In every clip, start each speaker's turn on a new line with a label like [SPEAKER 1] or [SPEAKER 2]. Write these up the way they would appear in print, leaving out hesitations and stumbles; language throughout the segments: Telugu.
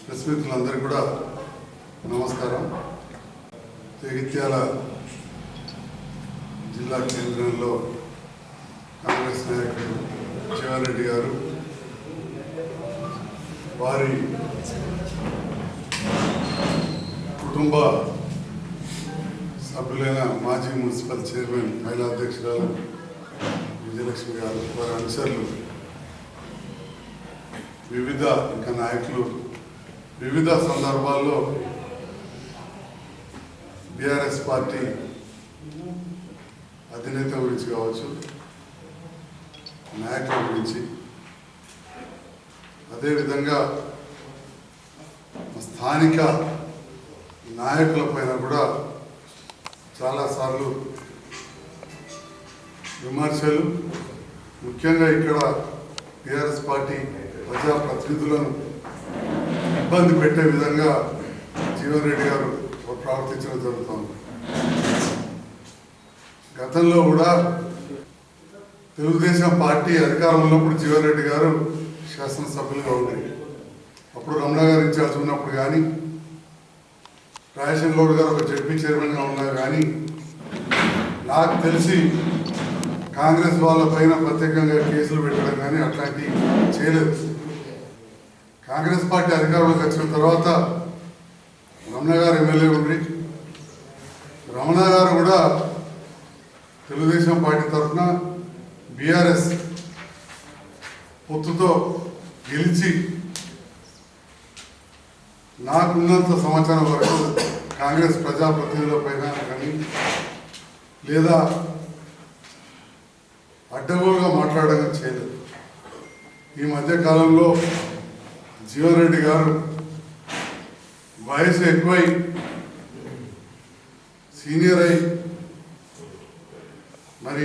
[SPEAKER 1] ప్రెస్ మిత్రులందరికీ కూడా నమస్కారం. జగిత్యాల జిల్లా కేంద్రంలో కాంగ్రెస్ నాయకుడు జీవన్ రెడ్డి గారు వారి కుటుంబ సభ్యులైన మాజీ మున్సిపల్ చైర్మన్ మహిళా అధ్యక్షురాలు విజయలక్ష్మి గారు, వారి అనుచరులు, వివిధ ఇంకా నాయకులు వివిధ సందర్భాల్లో బీఆర్ఎస్ పార్టీ అధినేత గురించి కావచ్చు, నాయకుల గురించి, అదేవిధంగా స్థానిక నాయకుల పైన కూడా చాలాసార్లు విమర్శలు, ముఖ్యంగా ఇక్కడ బీఆర్ఎస్ పార్టీ ప్రజాప్రతినిధులను ఇబ్బంది పెట్టే విధంగా జీవన్ రెడ్డి గారు ప్రవర్తించడం జరుగుతుంది. గతంలో కూడా తెలుగుదేశం పార్టీ అధికారంలో ఉన్నప్పుడు జీవన్ రెడ్డి గారు శాసనసభ్యులుగా ఉండేది. అప్పుడు రమణ గారు ఇన్ఛార్జ్ ఉన్నప్పుడు కానీ, రాజశేఖర్ గౌడ్ గారు ఒక జడ్పీ చైర్మన్గా ఉన్నారు. కానీ నాకు తెలిసి కాంగ్రెస్ వాళ్ళ పైన ప్రత్యేకంగా కేసులు పెట్టడం కానీ అట్లాంటివి చేయలేదు. కాంగ్రెస్ పార్టీ అధికారంలోకి వచ్చిన తర్వాత రమణ గారు ఎమ్మెల్యే ఉండి, రమణ గారు కూడా తెలుగుదేశం పార్టీ తరఫున బీఆర్ఎస్ పొత్తుతో గెలిచి నాకున్నంత సమాచారం వరకు కాంగ్రెస్ ప్రజాప్రతినిధుల పైన కానీ లేదా అడ్డగోలుగా మాట్లాడడం చేయలేదు. ఈ మధ్యకాలంలో జీవన్ రెడ్డి గారు వయసు ఎక్కువై సీనియర్ అయి మరి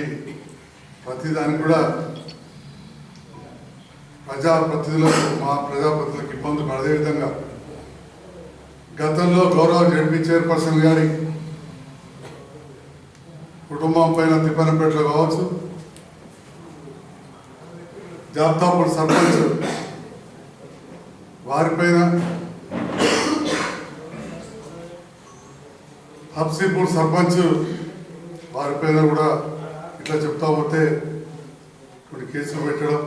[SPEAKER 1] ప్రతిదానికి కూడా మా ప్రజాప్రతినిధులకు ఇబ్బంది పడే విధంగా గతంలో గౌరవ జడ్పీ చైర్పర్సన్ గారి కుటుంబం పైన తిప్పనపేటలో కావచ్చు, జాబ్తాపూర్ సర్పంచ్ వారిపైన, హబ్సీపూర్ సర్పంచ్ వారిపైన కూడా ఇట్లా చెప్తా పోతే కొన్ని కేసులు పెట్టడం,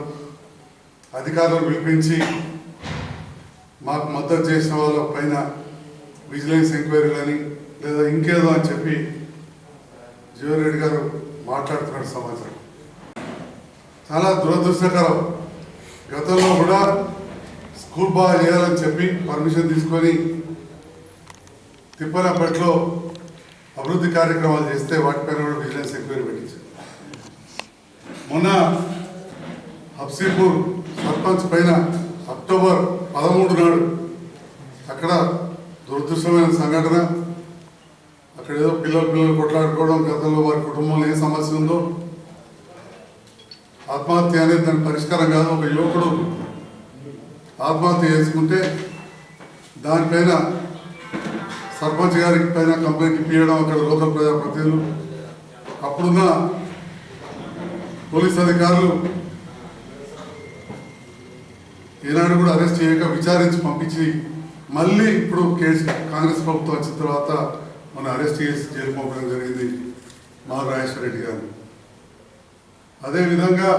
[SPEAKER 1] అధికారులను పిలిపించి మాకు మద్దతు చేసిన వాళ్ళ పైన విజిలెన్స్ ఎంక్వైరీలని లేదా ఇంకేదో అని చెప్పి జీవన్ రెడ్డి గారు మాట్లాడుతున్న సమాచారం చాలా దురదృష్టకరం. గతంలో కూడా స్కూల్ బాగా చేయాలని చెప్పి పర్మిషన్ తీసుకొని తిప్పనపట్లో అభివృద్ధి కార్యక్రమాలు చేస్తే వాటిపైన కూడా విజిలెన్స్ ఎంక్వైరీ పెట్టించారు. మొన్న హబ్సీపూర్ సర్పంచ్ పైన అక్టోబర్ 13 నాడు అక్కడ దురదృష్టమైన సంఘటన, అక్కడ ఏదో పిల్లలు కొట్లాడుకోవడం, గతంలో వారి కుటుంబంలో ఏ సమస్య ఉందో, ఆత్మహత్య అనేది దాని పరిష్కారం కాదు. ఒక యువకుడు ఆత్మహత్య చేసుకుంటే దానిపైన సర్పంచ్ గారికి పైన కంప్లైంట్ ఇప్పించడం అక్కడ లోకల్ ప్రజాప్రతినిధులు, అప్పుడున్న పోలీస్ అధికారులు ఈనాడు కూడా అరెస్ట్ చేయక విచారించి పంపించి మళ్ళీ ఇప్పుడు కేసు కాంగ్రెస్ ప్రభుత్వం వచ్చిన తర్వాత మనం అరెస్ట్ చేసి జైలు పంపడం జరిగింది మా రాజేశ్వర రెడ్డి గారు. అదేవిధంగా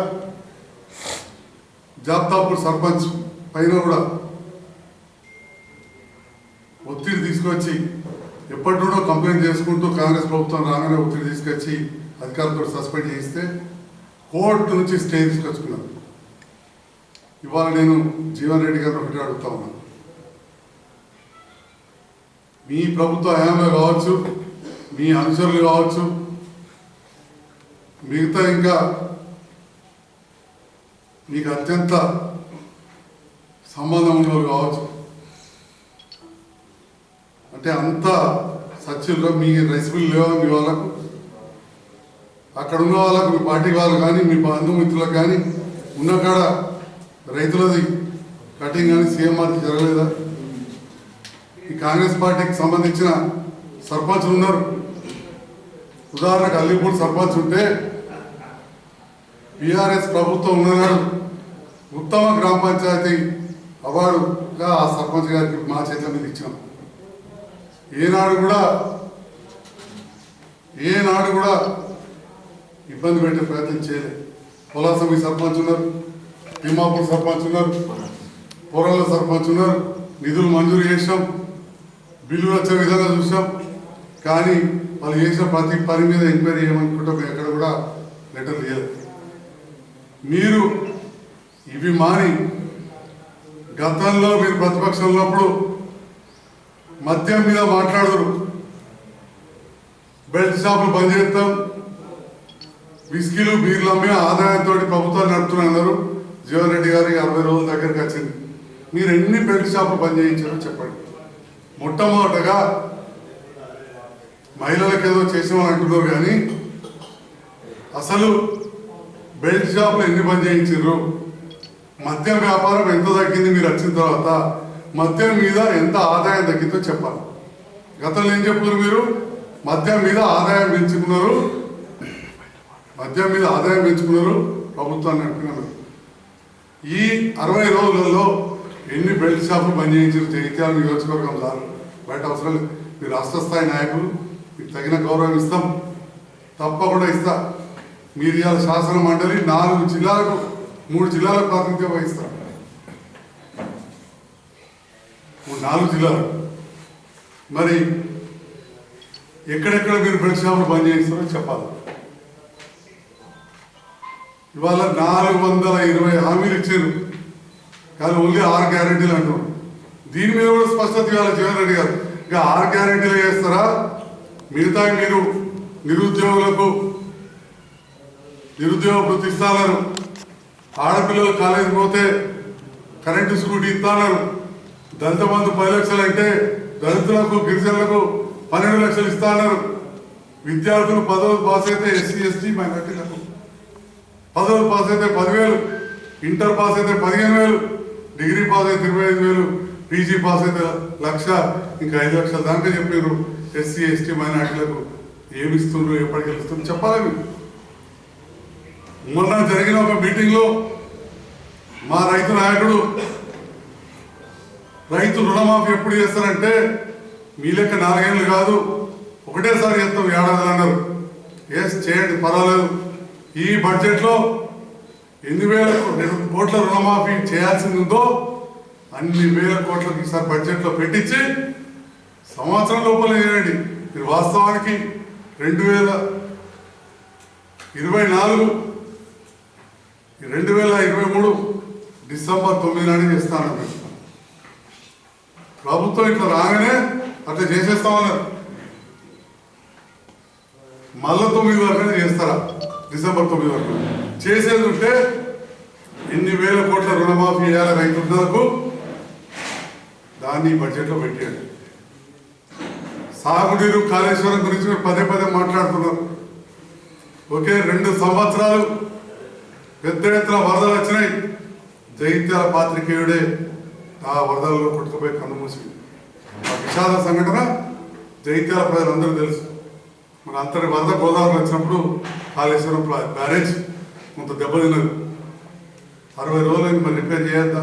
[SPEAKER 1] జాబ్తాపూర్ సర్పంచ్ పైన కూడా ఒత్తిడి తీసుకొచ్చి ఎప్పటి నుండో కంప్లైంట్ చేసుకుంటూ కాంగ్రెస్ ప్రభుత్వం రాగానే ఒత్తిడి తీసుకొచ్చి అధికారులతో సస్పెండ్ చేయిస్తే కోర్టు నుంచి స్టే తీసుకొచ్చుకున్నాను. ఇవాళ నేను జీవన్ రెడ్డి గారిని ఒకటి అడుగుతా ఉన్నాను, మీ ప్రభుత్వ హయాంలో కావచ్చు, మీ అనుచరులు కావచ్చు, మిగతా ఇంకా మీకు అత్యంత సంబంధం ఉన్నవాళ్ళు కావచ్చు, అంటే అంత సత్యంలో మీ రెసిపీలు లేవా మీ వాళ్ళకు? అక్కడ ఉన్న వాళ్ళకు, మీ పార్టీ వాళ్ళు కానీ మీ బంధుమిత్రులకు కానీ ఉన్న కాడ రైతులది కటింగ్ కానీ సీఎంఆర్కి జరగలేదా? ఈ కాంగ్రెస్ పార్టీకి సంబంధించిన సర్పంచులు ఉన్నారు. ఉదాహరణకు అల్లీపూర్ సర్పంచ్ ఉంటే బీఆర్ఎస్ ప్రభుత్వం ఉన్ననాడు ఉత్తమ గ్రామ పంచాయతీ అవార్డుగా ఆ సర్పంచ్ గారికి మా చేతుల మీద ఇచ్చాం. ఏనాడు కూడా ఇబ్బంది పెట్టే ప్రయత్నం చేయలేదు. పొలాసమి సర్పంచ్ ఉన్నారు, తిమ్మాపూర్ సర్పంచ్ ఉన్నారు, పొరల సర్పంచ్ ఉన్నారు, నిధులు మంజూరు చేసాం, బిల్లులు వచ్చే విధంగా చూసాం. కానీ వాళ్ళు చేసిన ప్రతి పని మీద ఎంక్వైరీ చేయమనుకుంటాం, ఎక్కడ కూడా లెటర్ లేదు. మీరు ఇవి మాని గతంలో మీరు ప్రతిపక్షంలో ఉన్నప్పుడు మద్యం మీద మాట్లాడరు, బెల్ట్ షాపులు బంద్ చేస్తాం, విస్కీలు బీర్లు అమ్మే ఆదాయంతో ప్రభుత్వాన్ని నడుపుతున్నారు. జీవన్ రెడ్డి గారి 60 రోజుల దగ్గరికి వచ్చింది. మీరు ఎన్ని బెల్ట్ షాపులు బంద్ చేయించారో చెప్పండి. మొట్టమొదటగా మహిళలకు ఏదో చేసామని అంటున్నారు, కానీ అసలు బెల్ట్ షాపులు ఎన్ని బంద్ చేయించారు, మద్యం వ్యాపారం ఎంత తగ్గింది మీరు వచ్చిన తర్వాత, మద్యం మీద ఎంత ఆదాయం తగ్గిందో చెప్పాలి. గతంలో ఏం చెప్తున్నారు, మీరు మద్యం మీద ఆదాయం పెంచుకున్నారు, ప్రభుత్వాన్ని నడిపినారు. ఈ 60 రోజులలో ఎన్ని బెల్ట్ షాపులు బంద్ చేయించారు జగిత్యాల నియోజకవర్గం సార్? బయట అవసరం లేదు. మీరు రాష్ట్ర స్థాయి నాయకులు, మీకు తగిన గౌరవం ఇస్తాం, తప్పకుండా ఇస్తా. మీరు ఇవాళ శాసన మండలి 4 జిల్లాలకు 3 జిల్లాలకు ప్రాతినిధ్యం వహిస్తారు. 4 జిల్లాలు మరి ఎక్కడెక్కడ మీరు బెల్ట్ షాపులు బంద్ చేయిస్తారో చెప్పాలి. ఇవాళ 420 హామీలు ఇచ్చారు, కానీ ఓన్లీ 6 గ్యారెంటీలు అంటున్నారు. దీని మీద కూడా స్పష్టత ఇవ్వాలి జీవన్ రెడ్డి గారు. ఇంకా 6 గ్యారెంటీలు చేస్తారా? మిగతా మీరు నిరుద్యోగులకు నిరుద్యోగ వృత్తి ఇస్తాన్నారు, ఆడపిల్లలు కాలేజీ పోతే కరెంటు స్కూటీ ఇస్తున్నారు, దళిత బంధు 10 లక్షలు అంటే దళితులకు గిరిజనులకు 12 లక్షలు ఇస్తున్నారు, విద్యార్థులు 10వ పాస్ అయితే ఎస్సీ ఎస్టీ మైనార్టీలకు 10వ పాస్ అయితే 10,000, ఇంటర్ పాస్ అయితే 15,000, డిగ్రీ పాస్ అయితే 25,000, పీజీ పాస్ అయితే 1,00,000, ఇంకా 5 లక్షల దాకా చెప్పారు. ఎస్సీ ఎస్టీ మైనార్టీలకు ఏమి ఇస్తుండ్రు, ఎప్పటికి వెళ్తుండ్రు చెప్పాలి. మొన్న జరిగిన ఒక మీటింగ్లో మా రైతు నాయకుడు రైతు రుణమాఫీ ఎప్పుడు చేస్తారంటే మీ లెక్క 4 ఏళ్ళు కాదు, ఒకటేసారి చేస్తాం ఏడాది అన్నారు. ఎస్ చేయండి, పర్వాలేదు. ఈ బడ్జెట్లో ఎన్ని వేల కోట్ల రుణమాఫీ చేయాల్సింది ఉందో అన్ని వేల కోట్లకు ఈసారి బడ్జెట్లో పెట్టించి సంవత్సరం లోపల చేయండి. మీరు వాస్తవానికి 2023 డిసెంబర్ 9 నాడు చేస్తానన్నారు. ప్రభుత్వం ఇట్లా రాగానే అట్లా చేసేస్తామన్నారు. మళ్ళా 9 వరకునే చేస్తారా? డిసెంబర్ 9 వరకు చేసేది ఉంటే ఎన్ని వేల కోట్ల రుణమాఫీ చేయాలి రైతులకు, దాన్ని బడ్జెట్లో పెట్టేయండి. సాగునీరు కాళేశ్వరం గురించి మీరు పదే మాట్లాడుతున్నారు. ఒకే 2 సంవత్సరాలు పెద్ద ఎత్తున వరదలు వచ్చినాయి. జగిత్యాల పాత్రికేయుడే ఆ వరదల్లో కొట్టుకుపోయి కన్నుమూసింది. ఆ విషాద సంఘటన జగిత్యాల ప్రజలందరూ తెలుసు. మన అంతటి వరద గోదావరి వచ్చినప్పుడు కాళేశ్వరం బ్యారేజ్ కొంత దెబ్బతిన్నది. 60 రోజులు మరి రిపేర్ చేయొద్దా?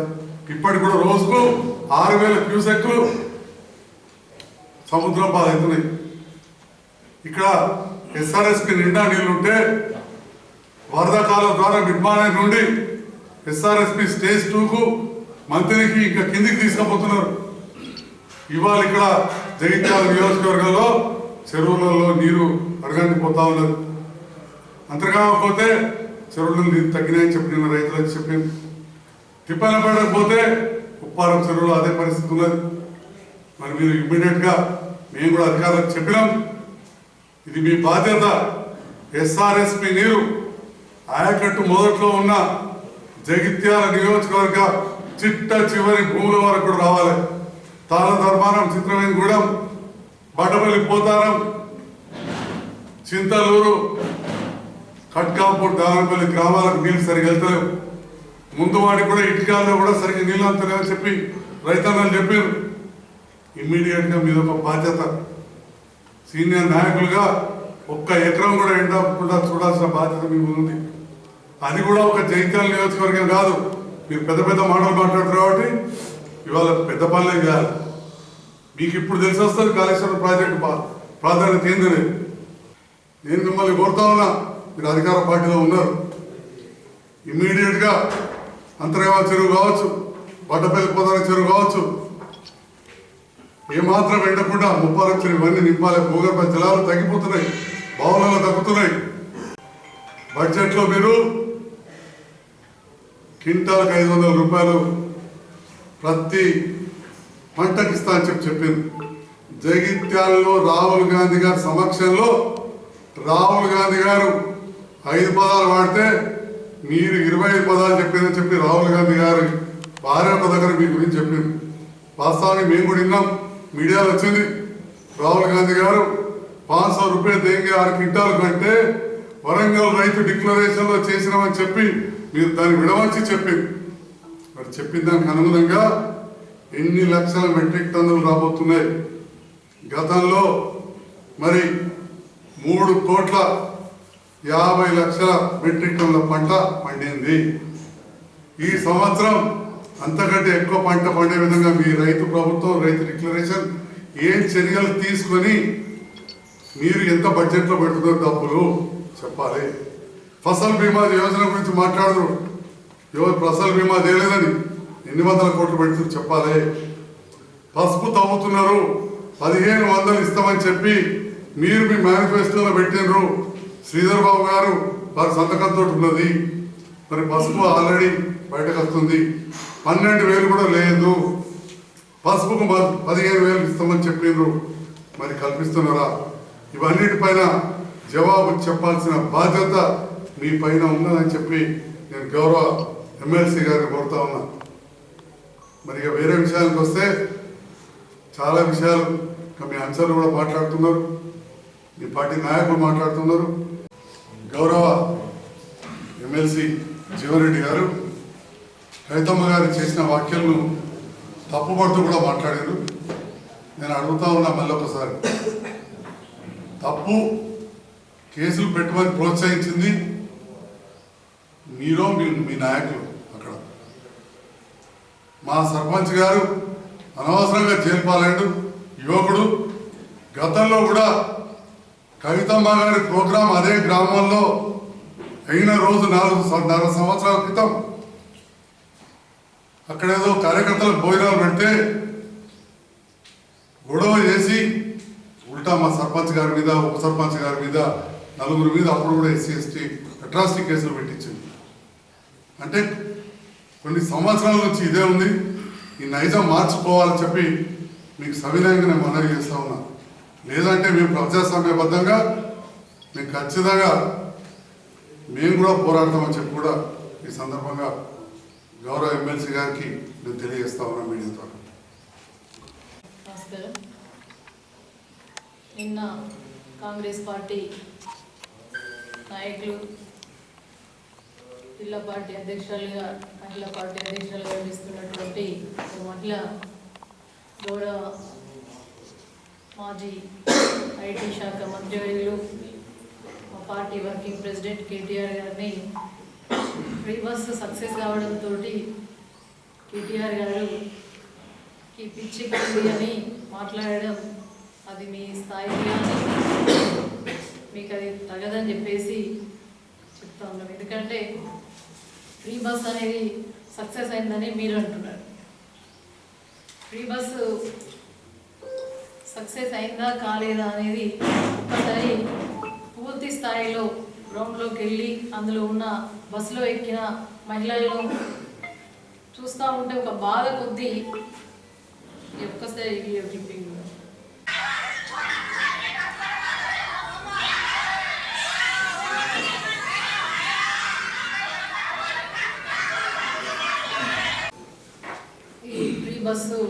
[SPEAKER 1] ఇప్పటికి కూడా రోజుకు 6,000 క్యూసెక్లు సముద్రం పాలవుతున్నాయి. ఇక్కడ ఎస్ఆర్ఎస్పి నిండా నీళ్లుంటే వరదకాలం ద్వారా నిర్మాణం నుండి ఎస్ఆర్ఎస్పి స్టేజ్ 2కు మంత్రికి ఇంకా కిందికి తీసుకుపోతున్నారు. ఇవాళ ఇక్కడ జగిత్యాల నియోజకవర్గంలో చెరువులలో నీరు అడగండిపోతా ఉన్నారు. అంతకాకపోతే చెరువులు నీరు తగ్గినాయని చెప్పిన రైతులకు చెప్పింది. తిప్పన పడకపోతే ఉప్పారం చెరువులో అదే పరిస్థితి ఉన్నది. మరి మీరు ఇమ్మీడియట్గా మేము కూడా అధికారులకు చెప్పినాం, ఇది మీ బాధ్యత. ఎస్ఆర్ఎస్పి నీరు ఆయకట్టు మొదట్లో ఉన్న జగిత్యాల నియోజకవర్గ చిట్ట చివరి భూముల వరకు కూడా రావాలి. తాళ ధర్మానం, చిత్రవేణిగూడెం, బట్టపల్లి, పోతారం, చింతలూరు, కట్కాపూర్, దావనపల్లి గ్రామాలకు నీళ్ళు సరిగ్గా వెళ్తలేవు. ముందు వాడికి కూడా ఇటుకాల్లో కూడా సరిగ్గా నీళ్ళు అంతలేవని చెప్పి రైతన్నలు చెప్పారు. ఇమ్మీడియట్గా మీద ఒక బాధ్యత. సీనియర్ నాయకులుగా 1 ఎకరం కూడా ఎండకుండా చూడాల్సిన బాధ్యత మీ ఉంది. అది కూడా ఒక జగిత్యాల నియోజకవర్గం కాదు. మీరు పెద్ద మాటలు మాట్లాడుతారు కాబట్టి ఇవాళ పెద్ద పనులే చేయాలి. మీకు ఇప్పుడు తెలిసి వస్తుంది కాళేశ్వరం ప్రాజెక్టు ప్రాధాన్యత ఏందని. నేను మిమ్మల్ని కోరుతా ఉన్నా, మీరు అధికార పార్టీలో ఉన్నారు, ఇమ్మీడియట్గా అంతరేవా చెరువు కావచ్చు, బట్టపల్లి పొదల చెరువు కావచ్చు, ఏమాత్రం ఎండకుండా ముప్పాల చెరువు ఇవన్నీ నింపాలి. భూగర్భ జలాలు తగ్గిపోతున్నాయి, బావులలో తగ్గుతున్నాయి. బడ్జెట్లో మీరు క్వింటాలకు 500 రూపాయలు ప్రతి పంటకి ఇస్తా అని చెప్పింది. జగిత్యాలలో రాహుల్ గాంధీ గారి సమక్షంలో రాహుల్ గాంధీ గారు 5 పదాలు వాడితే మీరు 25 పదాలు చెప్పిందని చెప్పి రాహుల్ గాంధీ గారు భార్య ఒక దగ్గర మీ గురించి చెప్పింది. వాస్తవానికి మేము కూడా విన్నాం, మీడియాలో వచ్చింది. రాహుల్ గాంధీ గారు 500 రూపాయలు దేంగే 6 క్వింటాలు కంటే వరంగల్ రైతు డిక్లరేషన్లో చేసినామని చెప్పి మీరు దాన్ని విడవచ్చి చెప్పింది. మరి చెప్పిన దానికి అనుగుణంగా ఎన్ని లక్షల మెట్రిక్ టన్నులు రాబోతున్నాయి. గతంలో మరి 3,50,00,000 మెట్రిక్ టన్నుల పంట పండింది. ఈ సంవత్సరం అంతకంటే ఎక్కువ పంట పండే విధంగా మీ రైతు ప్రభుత్వం రైతు డిక్లరేషన్ ఏం చర్యలు తీసుకొని మీరు ఎంత బడ్జెట్లో పెడుతుందో డబ్బులు చెప్పాలి. ఫసల్ బీమా యోజన గురించి మాట్లాడరు, ఫసల్ బీమా చేయలేదని ఎన్ని వందల కోట్లు పెడుతుంది చెప్పాలి. పసుపు తవ్వుతున్నారు, 1500 ఇస్తామని చెప్పి మీరు మీ మేనిఫెస్టోలో పెట్టినరు. శ్రీధర్ బాబు గారు వారి సంతకంతో ఉన్నది. మరి పసుపు ఆల్రెడీ బయటకు వస్తుంది, 12,000 కూడా లేదు. పసుపుకు 15,000 ఇస్తామని చెప్పిండ్రు, మరి కల్పిస్తున్నారా? ఇవన్నిటిపైన జవాబు చెప్పాల్సిన బాధ్యత మీ పైన ఉన్నదని చెప్పి నేను గౌరవ ఎమ్మెల్సీ గారిని కోరుతా ఉన్నా. మరి ఇక వేరే విషయానికి వస్తే చాలా విషయాలు మీ అంశాలు కూడా మాట్లాడుతున్నారు, మీ పార్టీ నాయకులు మాట్లాడుతున్నారు. గౌరవ ఎమ్మెల్సీ జీవన్రెడ్డి గారు కవితమ్మ గారు చేసిన వ్యాఖ్యలను తప్పుపడుతూ కూడా మాట్లాడారు. నేను అడుగుతా ఉన్నా మళ్ళీ ఒకసారి, తప్పు కేసులు పెట్టమని ప్రోత్సహించింది మీరో మీ నాయకులు. అక్కడ మా సర్పంచ్ గారు అనవసరంగా జైలు పాలయ్యాడు, యువకుడు. గతంలో కూడా కవితమ్మ గారి ప్రోగ్రాం అదే గ్రామంలో అయిన రోజు 4 సంవత్సరాల క్రితం అక్కడేదో కార్యకర్తలకు భోజనాలు పెడితే గొడవ చేసి ఉల్టా మా సర్పంచ్ గారి మీద, ఉప సర్పంచ్ గారి మీద, 4 మీద అప్పుడు కూడా SC ST అట్రాసిటీ కేసులు పెట్టించింది. అంటే కొన్ని సంవత్సరాల నుంచి ఇదే ఉంది. ఈ నైజం మార్చుకోవాలని చెప్పి మీకు సవినయంగా నేను మనవి చేస్తా ఉన్నా. లేదంటే మేము ప్రజాస్వామ్యబద్ధంగా మేము ఖచ్చితంగా మేము కూడా పోరాడతామని చెప్పి కూడా ఈ సందర్భంగా గౌరవ ఎమ్మెల్సీ గారికి నేను తెలియజేస్తా ఉన్నా మీడియా ద్వారా.
[SPEAKER 2] నమస్కారం. నిన్న కాంగ్రెస్ పార్టీ నాయకులు జిల్లా పార్టీ అధ్యక్షులుగా, మహిళా పార్టీ అధ్యక్షులుగా వ్యవహరిస్తున్నటువంటి మహిళ గౌరవ మాజీ ఐటీ శాఖ మంత్రివర్యులు, మా పార్టీ వర్కింగ్ ప్రెసిడెంట్ కేటీఆర్ గారిని ఫ్రీ బస్సు సక్సెస్ కావడంతో కేటీఆర్ గారుకి పిచ్చి కలిగి అని మాట్లాడడం అది మీ స్థాయికి కానీ మీకు అది తగదని చెప్పేసి చెప్తా ఉన్నాం. ఎందుకంటే ఫ్రీ బస్ అనేది సక్సెస్ అయిందని మీరు అంటున్నారు. ఫ్రీ బస్సు సక్సెస్ అయిందా కాలేదా అనేది ఒక్కసారి పూర్తి స్థాయిలో గ్రౌండ్లోకి వెళ్ళి అందులో ఉన్న బస్సులో ఎక్కిన మహిళలను చూస్తూ ఉంటే ఒక బాధ కొద్దీ ఒక్కసారి వీడియో క్లిప్పింగ్ ఈ ఫ్రీ బస్సు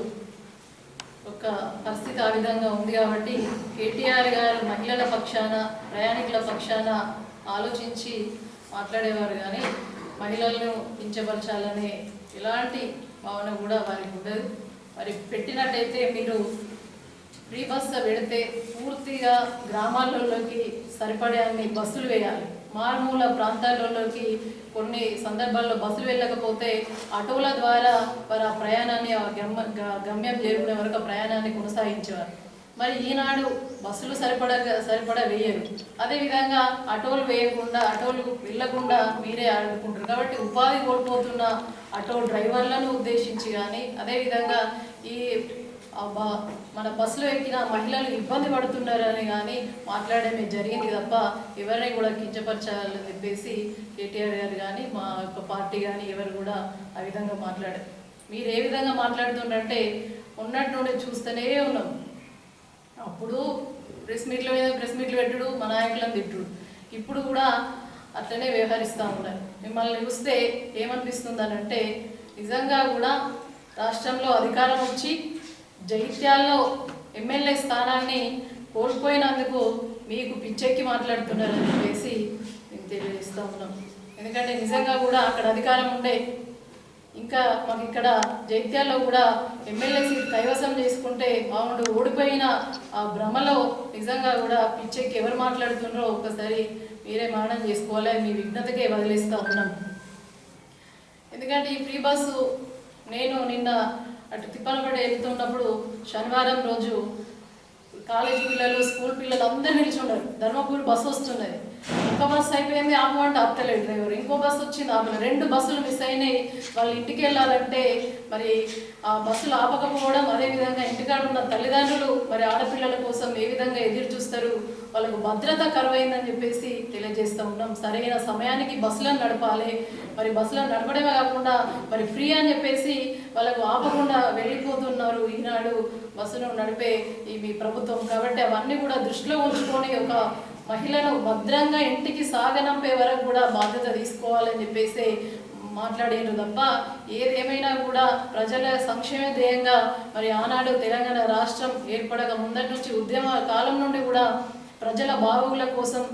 [SPEAKER 2] ఒక పరిస్థితి ఆ విధంగా ఉంది. కాబట్టి కేటీఆర్ గారు మహిళల పక్షాన, ప్రయాణికుల పక్షాన ఆలోచించి మాట్లాడేవారు కానీ మహిళలను కించపరచాలనే ఎలాంటి భావన కూడా వారికి ఉండదు. మరి పెట్టినట్టయితే మీరు ఫ్రీ బస్సు పెడితే పూర్తిగా గ్రామాలలోకి సరిపడే అన్ని బస్సులు వేయాలి. మారుమూల ప్రాంతాలలోకి కొన్ని సందర్భాల్లో బస్సులు వెళ్ళకపోతే ఆటోల ద్వారా వారు ఆ ప్రయాణాన్ని గమ్యం చేరుకునే వరకు ఆ ప్రయాణాన్ని కొనసాగించేవారు. మరి ఈనాడు బస్సులు సరిపడా వేయరు. అదేవిధంగా ఆటోలు వేయకుండా, ఆటోలు వెళ్ళకుండా మీరే ఆడుకుంటారు. కాబట్టి ఉపాధి కోల్పోతున్న ఆటో డ్రైవర్లను ఉద్దేశించి కానీ, అదేవిధంగా ఈ మన బస్సులో ఎక్కిన మహిళలు ఇబ్బంది పడుతున్నారని కానీ మాట్లాడమే జరిగింది తప్ప ఎవరిని కూడా కించపరచాలని చెప్పేసి కేటీఆర్ గారు కానీ మా యొక్క పార్టీ కానీ ఎవరు కూడా ఆ విధంగా మాట్లాడారు. మీరు ఏ విధంగా మాట్లాడుతుండంటే ఉన్నట్టు నుండి చూస్తూనే ఉన్నాం. అప్పుడు ప్రెస్ మీట్లు పెట్టుడు, మా నాయకులను తిట్టుడు, ఇప్పుడు కూడా అట్లనే వ్యవహరిస్తూ ఉన్నారు. మిమ్మల్ని చూస్తే ఏమనిపిస్తుంది అని అంటే నిజంగా కూడా రాష్ట్రంలో అధికారం వచ్చి జగిత్యాల్లో ఎమ్మెల్యే స్థానాన్ని కోల్పోయినందుకు మీకు పిచ్చెక్కి మాట్లాడుతున్నారని చెప్పేసి మేము తెలియజేస్తూ ఉన్నాం. ఎందుకంటే నిజంగా కూడా అక్కడ అధికారం ఉండే, ఇంకా మాకు ఇక్కడ జైత్యాల్లో కూడా ఎమ్మెల్యే సీట్ కైవసం చేసుకుంటే బాగుండు, ఓడిపోయిన ఆ భ్రమలో నిజంగా కూడా పిచ్చెక్కి ఎవరు మాట్లాడుతున్నారో ఒక్కసారి మీరే మానం చేసుకోవాలి. మీ విఘ్నతకే వదిలేస్తూ ఉన్నాం. ఎందుకంటే ఈ ఫ్రీ బస్సు నేను నిన్న అటు తిప్పలపడి వెళ్తున్నప్పుడు శనివారం రోజు కాలేజీ పిల్లలు, స్కూల్ పిల్లలు అందరూ నిల్చున్నారు. ధర్మపురి బస్సు వస్తున్నది, ఒక బస్సు అయిపోయింది, ఆపమంటే ఆపుతలేడు డ్రైవర్. ఇంకో బస్సు వచ్చింది, ఆపలేదు. 2 బస్సులు మిస్ అయినాయి. వాళ్ళు ఇంటికి వెళ్ళాలంటే మరి ఆ బస్సులు ఆపకపోవడం, అదేవిధంగా ఇంటికాడ ఉన్న తల్లిదండ్రులు మరి ఆడపిల్లల కోసం ఏ విధంగా ఎదురు చూస్తారు, వాళ్ళకు భద్రత కరువైందని చెప్పేసి తెలియజేస్తూ ఉన్నాం. సరైన సమయానికి బస్సులను నడపాలి. మరి బస్సులను నడపడమే కాకుండా మరి ఫ్రీ అని చెప్పేసి వాళ్ళకు ఆపకుండా వెళ్ళిపోతున్నారు ఈనాడు బస్సును నడిపే ఈ మీ ప్రభుత్వం. కాబట్టి అవన్నీ కూడా దృష్టిలో ఉంచుకొని ఒక మహిళను భద్రంగా ఇంటికి సాగనంపే వరకు కూడా బాధ్యత తీసుకోవాలని చెప్పేసి మాట్లాడారు తప్ప ఏదేమైనా కూడా ప్రజల సంక్షేమ ధ్యేయంగా మరి ఆనాడు తెలంగాణ రాష్ట్రం ఏర్పడక ముందటి నుంచి ఉద్యమ కాలం నుండి కూడా ప్రజల బాగోగుల కోసం,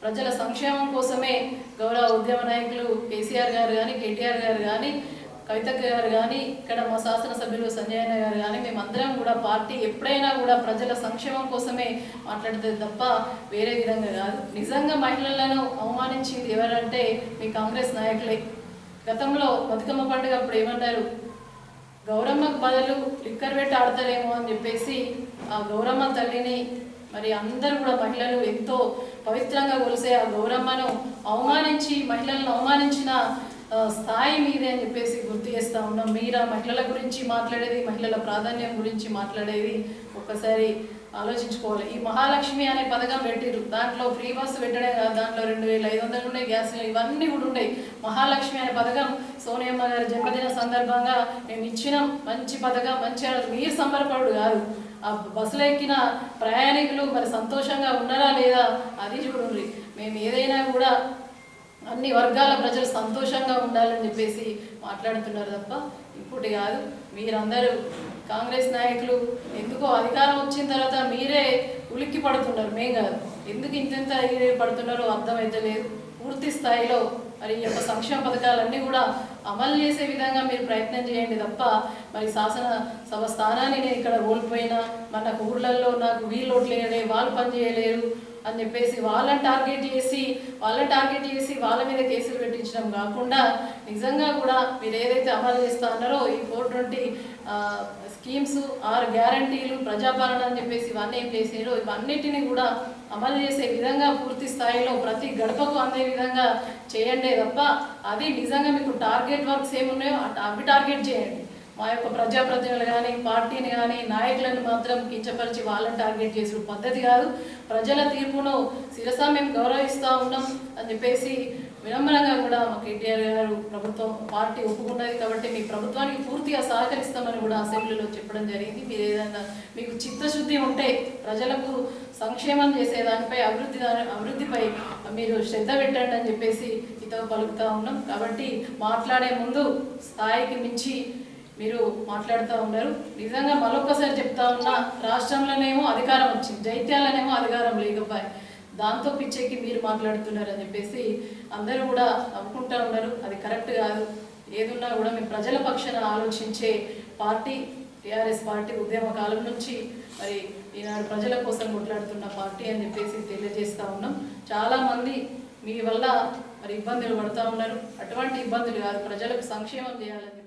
[SPEAKER 2] ప్రజల సంక్షేమం కోసమే గౌరవ ఉద్యమ నాయకులు కేసీఆర్ గారు కానీ, కేటీఆర్ గారు కానీ, కవితక్క గారు కానీ, ఇక్కడ మా శాసనసభ్యులు సంజయన్న గారు కానీ మేమందరం కూడా పార్టీ ఎప్పుడైనా కూడా ప్రజల సంక్షేమం కోసమే మాట్లాడుతుంది తప్ప వేరే విధంగా కాదు. నిజంగా మహిళలను అవమానించింది ఎవరంటే మీ కాంగ్రెస్ నాయకులే. గతంలో బతుకమ్మ పండుగ అప్పుడు ఏమన్నారు, గౌరమ్మకు బదులు లిక్కర్ పెట్టి ఆడతారేమో అని చెప్పేసి ఆ గౌరమ్మ తల్లిని మరి అందరూ కూడా మహిళలు ఎంతో పవిత్రంగా కొలిసే ఆ గౌరమ్మను అవమానించి, మహిళలను అవమానించిన స్థాయి మీదే అని చెప్పేసి గుర్తు చేస్తూ ఉన్నాం. మీరా మహిళల గురించి మాట్లాడేది, మహిళల ప్రాధాన్యం గురించి మాట్లాడేది ఒక్కసారి ఆలోచించుకోవాలి. ఈ మహాలక్ష్మి అనే పథకం పెట్టిరు, దాంట్లో ఫ్రీ బస్సు పెట్టడే కాదు, దాంట్లో 2500 ఉండే గ్యాస్ ఇవన్నీ కూడా ఉన్నాయి. మహాలక్ష్మి అనే పథకం సోనియమ్మ గారి జన్మదిన సందర్భంగా మేము ఇచ్చినాం. మంచి పథకం, మంచి మీరు సంబరపడు కాదు, ఆ బస్సులో ఎక్కిన ప్రయాణికులు మరి సంతోషంగా ఉన్నారా లేదా అది చూడండి. మేము ఏదైనా కూడా అన్ని వర్గాల ప్రజలు సంతోషంగా ఉండాలని చెప్పేసి మాట్లాడుతున్నారు తప్ప ఇప్పుడు కాదు. మీరందరూ కాంగ్రెస్ నాయకులు ఎందుకో అధికారం వచ్చిన తర్వాత మీరే ఉలిక్కి పడుతున్నారు, మేం కాదు. ఎందుకు ఇంతెంత పడుతున్నారో అర్థమైతే లేదు. పూర్తి స్థాయిలో మరి ఈ యొక్క సంక్షేమ పథకాలన్నీ కూడా అమలు చేసే విధంగా మీరు ప్రయత్నం చేయండి తప్ప మరి శాసనసభ స్థానాన్ని నేను ఇక్కడ కోల్పోయినా, మన ఊర్లలో నాకు వీళ్ళు ఓట్లేయలే, వాళ్ళు పని చేయలేరు అని చెప్పేసి వాళ్ళని టార్గెట్ చేసి వాళ్ళ మీద కేసులు పెట్టించడం కాకుండా నిజంగా కూడా మీరు ఏదైతే అమలు చేస్తా అన్నారో ఈ 420 స్కీమ్స్, 6 గ్యారంటీలు, ప్రజాపాలన అని చెప్పేసి ఇవన్నీ ఏం చేసారో ఇవన్నిటిని కూడా అమలు చేసే విధంగా పూర్తి స్థాయిలో ప్రతి గడపకు అందే విధంగా చేయండి తప్ప అది నిజంగా మీకు టార్గెట్ వర్క్స్ ఏమున్నాయో అవి టార్గెట్ చేయండి. మా యొక్క ప్రజాప్రతినిధులు కానీ, పార్టీని కానీ, నాయకులను మాత్రం కించపరిచి వాళ్ళని టార్గెట్ చేసే పద్ధతి కాదు. ప్రజల తీర్పును శిరసా మేము గౌరవిస్తూ ఉన్నాం అని చెప్పేసి వినమ్రంగా కూడా మా కేటీఆర్ గారు ప్రభుత్వం పార్టీ ఒప్పుకున్నది. కాబట్టి మీ ప్రభుత్వానికి పూర్తిగా సహకరిస్తామని కూడా అసెంబ్లీలో చెప్పడం జరిగింది. మీరు ఏదైనా మీకు చిత్తశుద్ధి ఉంటే ప్రజలకు సంక్షేమం చేసేదానిపై అభివృద్ధిపై మీరు శ్రద్ధ పెట్టండి అని చెప్పేసి ఇతో పలుకుతూ ఉన్నాం. కాబట్టి మాట్లాడే ముందు స్థాయికి మించి మీరు మాట్లాడుతూ ఉన్నారు. నిజంగా మరొకసారి చెప్తా ఉన్నా, రాష్ట్రంలోనేమో అధికారం వచ్చింది, జైత్యాలనేమో అధికారం లేకపోయి దాంతో పిచ్చెక్కి మీరు మాట్లాడుతున్నారు అని చెప్పేసి అందరూ కూడా నవ్వుకుంటూ ఉన్నారు. అది కరెక్ట్ కాదు. ఏదున్నా కూడా మేము ప్రజల పక్షాన ఆలోచించే పార్టీ టీఆర్ఎస్ పార్టీ ఉద్యమ కాలం నుంచి మరి ఈనాడు ప్రజల కోసం కొట్లాడుతున్న పార్టీ అని చెప్పేసి తెలియజేస్తూ ఉన్నాం. చాలామంది మీ వల్ల మరి ఇబ్బందులు పడుతూ ఉన్నారు. అటువంటి ఇబ్బందులు కాదు, ప్రజలకు సంక్షేమం చేయాలని